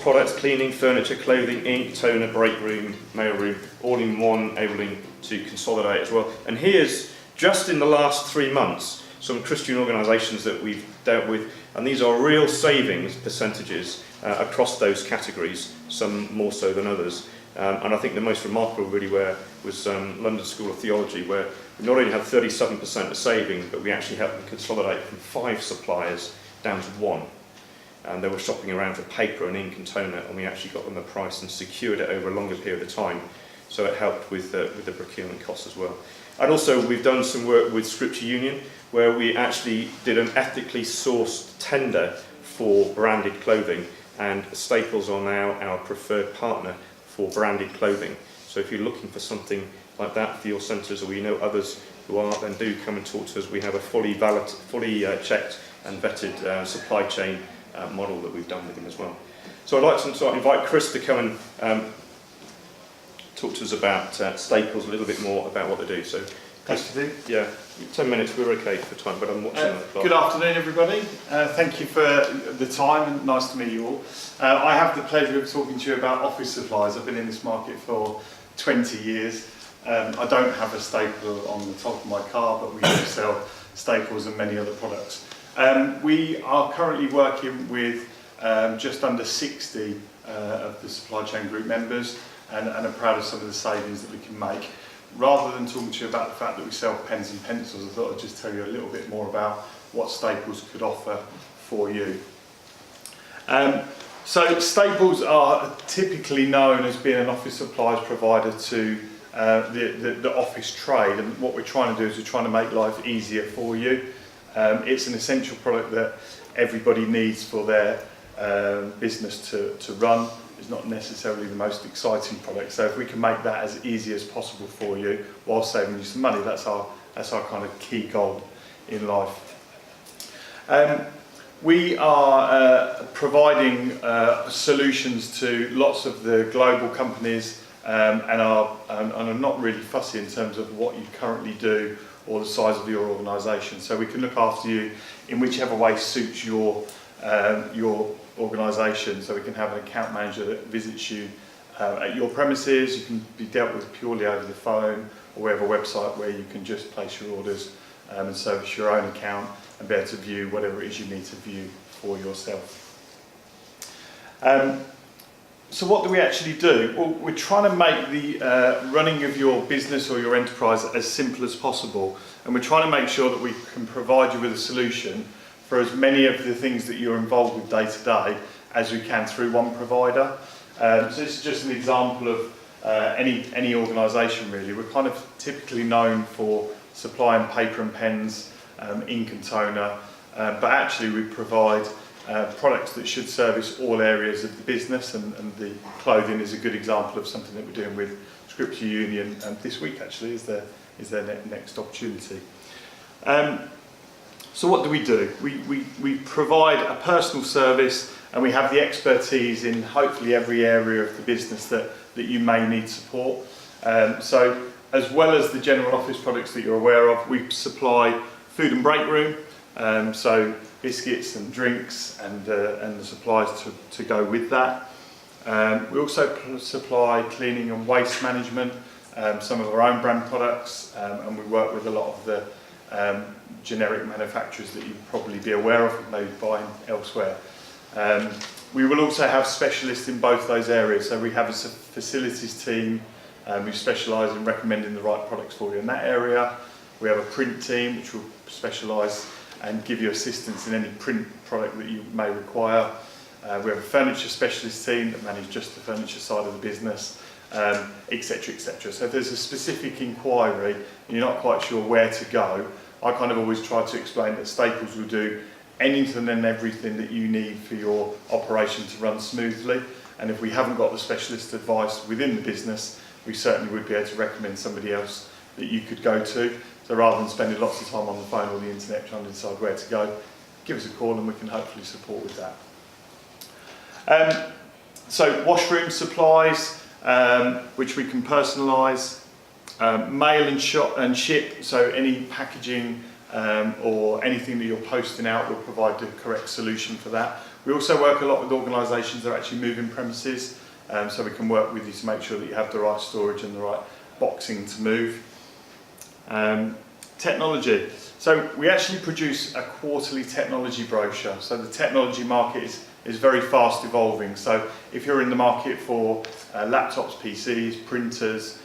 products: cleaning, furniture, clothing, ink, toner, break room, mailroom, all in one, able to consolidate as well. And here's, just in the last 3 months, some Christian organisations that we've dealt with, and these are real savings percentages across those categories, some more so than others. And I think the most remarkable really was London School of Theology, where we not only had 37% of savings, but we actually helped them consolidate from 5 suppliers down to 1. And they were shopping around for paper and ink and toner, and we actually got them a price and secured it over a longer period of time. So it helped with the procurement costs as well. And also we've done some work with Scripture Union, where we actually did an ethically sourced tender for branded clothing, and Staples are now our preferred partner for branded clothing. So if you're looking for something like that for your centres, or you know others who are, then do come and talk to us. We have a fully checked and vetted supply chain model that we've done with them as well. So I'd like to invite Chris to come and talk to us about Staples, a little bit more about what they do. So, Chris, yeah, 10 minutes, we're okay for time, but I'm watching the clock. Good afternoon, everybody. Thank you for the time, and nice to meet you all. I have the pleasure of talking to you about office supplies. I've been in this market for 20 years. I don't have a staple on the top of my car, but we do sell staples and many other products. We are currently working with just under 60 of the supply chain group members, and are proud of some of the savings that we can make. Rather than talking to you about the fact that we sell pens and pencils, I thought I'd just tell you a little bit more about what Staples could offer for you. So Staples are typically known as being an office supplies provider to the office trade, and what we're trying to do is we're trying to make life easier for you. It's an essential product that everybody needs for their business to run. It's not necessarily the most exciting product, so if we can make that as easy as possible for you while saving you some money, that's our kind of key goal in life. We are providing solutions to lots of the global companies, and are not really fussy in terms of what you currently do or the size of your organisation. So we can look after you in whichever way suits your organisation. So we can have an account manager that visits you at your premises. You can be dealt with purely over the phone, or we have a website where you can just place your orders and service your own account and be able to view whatever it is you need to view for yourself. So what do we actually do? Well, we're trying to make the running of your business or your enterprise as simple as possible, and we're trying to make sure that we can provide you with a solution for as many of the things that you're involved with day to day as we can through one provider. So this is just an example of any organisation really. We're kind of typically known for supplying paper and pens, ink and toner, but actually we provide products that should service all areas of the business, and the clothing is a good example of something that we're doing with Scripture Union, and this week actually is their next opportunity. So what do? We provide a personal service, and we have the expertise in hopefully every area of the business that you may need support. So as well as the general office products that you're aware of, we supply food and break room, so biscuits and drinks and the supplies to go with that. We also supply cleaning and waste management, some of our own brand products, and we work with a lot of the generic manufacturers that you'd probably be aware of and maybe buying elsewhere. We will also have specialists in both those areas, so we have a facilities team who specialise in recommending the right products for you in that area. We have a print team which will specialise and give you assistance in any print product that you may require. We have a furniture specialist team that manage just the furniture side of the business, etc, etc. So if there's a specific inquiry and you're not quite sure where to go, I kind of always try to explain that Staples will do anything and everything that you need for your operation to run smoothly, and if we haven't got the specialist advice within the business, we certainly would be able to recommend somebody else that you could go to. So rather than spending lots of time on the phone or the internet trying to decide where to go, give us a call and we can hopefully support with that. So Washroom supplies, which we can personalise, mail and ship, so any packaging or anything that you're posting out, we'll provide the correct solution for that. We also work a lot with organisations that are actually moving premises, so we can work with you to make sure that you have the right storage and the right boxing to move. Technology. So we actually produce a quarterly technology brochure. So the technology market is very fast evolving. So if you're in the market for laptops, PCs, printers,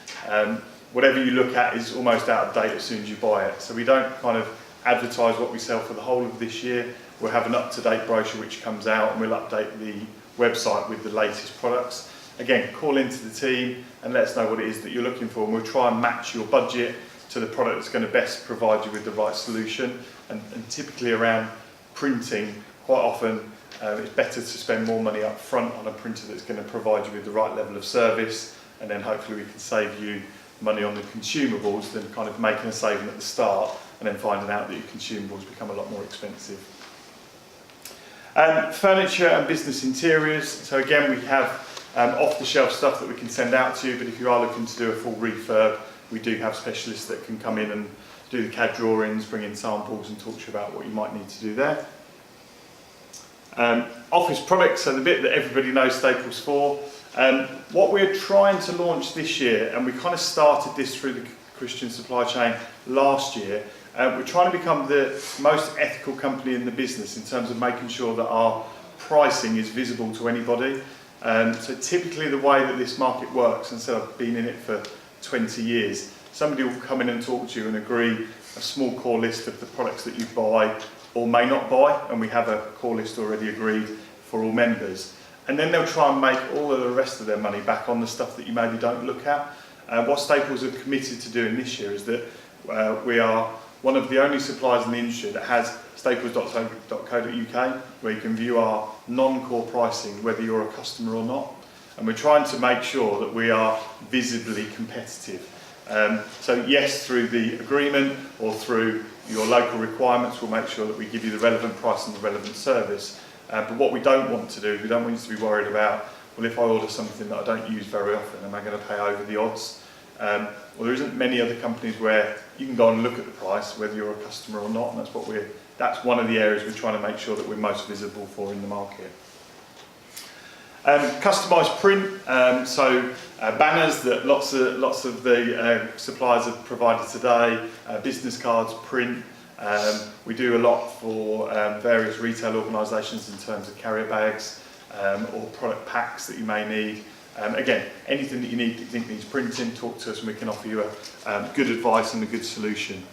whatever you look at is almost out of date as soon as you buy it. So we don't kind of advertise what we sell for the whole of this year. We'll have an up-to-date brochure which comes out, and we'll update the website with the latest products. Again, call into the team and let us know what it is that you're looking for, and we'll try and match your budget to the product that's going to best provide you with the right solution. And typically around printing, quite often it's better to spend more money up front on a printer that's going to provide you with the right level of service, and then hopefully we can save you money on the consumables than kind of making a saving at the start and then finding out that your consumables become a lot more expensive. Furniture and business interiors. So again, we have off-the-shelf stuff that we can send out to you, but if you are looking to do a full refurb, we do have specialists that can come in and do the CAD drawings, bring in samples and talk to you about what you might need to do there. Office products, so the bit that everybody knows Staples for. What we're trying to launch this year, and we kind of started this through the Christian supply chain last year, we're trying to become the most ethical company in the business in terms of making sure that our pricing is visible to anybody. So typically the way that this market works, and so I've been in it for 20 years, somebody will come in and talk to you and agree a small core list of the products that you buy or may not buy, and we have a core list already agreed for all members. And then they'll try and make all of the rest of their money back on the stuff that you maybe don't look at. What Staples have committed to doing this year is that we are one of the only suppliers in the industry that has staples.co.uk, where you can view our non-core pricing whether you're a customer or not. And we're trying to make sure that we are visibly competitive. So yes, through the agreement or through your local requirements, we'll make sure that we give you the relevant price and the relevant service. But what we don't want to do is we don't want you to be worried about, well, if I order something that I don't use very often, am I going to pay over the odds? Well, there isn't many other companies where you can go and look at the price, whether you're a customer or not, and that's one of the areas we're trying to make sure that we're most visible for in the market. Customised print, banners that lots of the suppliers have provided today, business cards, print. We do a lot for various retail organisations in terms of carrier bags or product packs that you may need. Again, anything that you need that you think needs printing, talk to us and we can offer you a good advice and a good solution.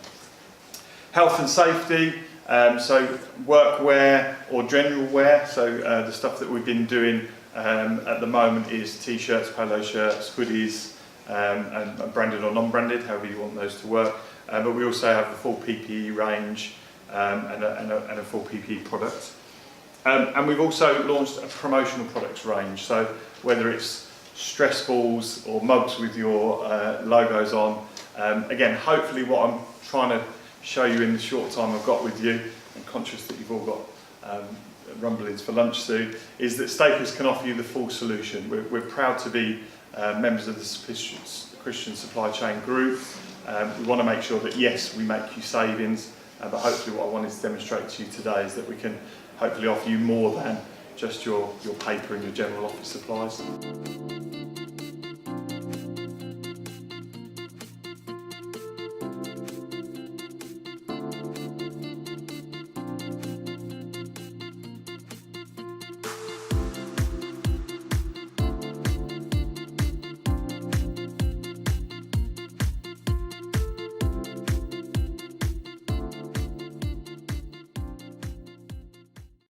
Health and safety, so workwear or general wear, so the stuff that we've been doing at the moment is t-shirts, polo shirts, hoodies, and branded or non-branded, however you want those to work. But we also have the full PPE range and a full PPE product. And we've also launched a promotional products range, so whether it's stress balls or mugs with your logos on. Again, hopefully what I'm trying to show you in the short time I've got with you, I'm conscious that you've all got rumblings for lunch soon, is that Staples can offer you the full solution. We're proud to be members of the Christian Supply Chain Group. We want to make sure that yes, we make you savings, but hopefully what I wanted to demonstrate to you today is that we can hopefully offer you more than just your paper and your general office supplies.